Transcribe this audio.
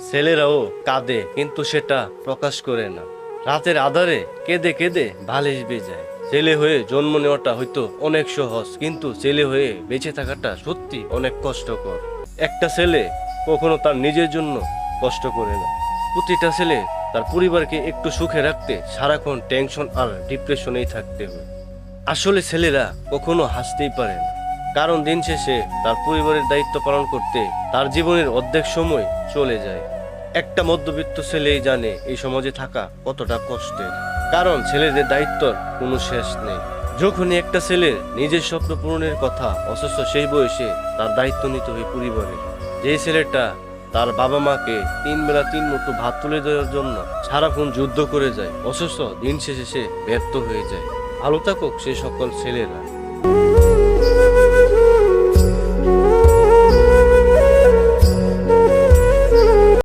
ছেলেরাও কাঁদে, কিন্তু সেটা প্রকাশ করে না। রাতের আধারে কেঁদে কেঁদে বালিশ ভিজায়। ছেলে হয়ে জন্ম নেওয়াটা হয়তো অনেক সহজ, কিন্তু ছেলে হয়ে বেঁচে থাকাটা সত্যি অনেক কষ্টকর। একটা ছেলে কখনো তার নিজের জন্য কষ্ট করে না। প্রতিটা ছেলে তার পরিবারকে একটু সুখে রাখতে সারাক্ষণ টেনশন আর ডিপ্রেশনেই থাকতে হয়। আসলে ছেলেরা কখনো হাসতেই পারে না, কারণ দিন শেষে তার পরিবারের দায়িত্ব পালন করতে তার জীবনের অর্ধেক সময় চলে যায়। একটা মধ্যবিত্ত ছেলেই জানে এই সমাজে থাকা কতটা কষ্টের, কারণ ছেলেদের দায়িত্বর কোনো শেষ নেই। যখনই একটা ছেলের নিজের স্বপ্ন পূরণের কথা, অথচ সেই বয়সে তার দায়িত্ব নিতে হয় পরিবারের। যে ছেলেটা তার বাবা মাকে 3 বেলা 3 মুঠো ভাত তুলে দেওয়ার জন্য সারাক্ষণ যুদ্ধ করে যায়, অথচ দিন শেষে সে ব্যর্থ হয়ে যায়। ভালো থাকুক সেই সকল ছেলেরা।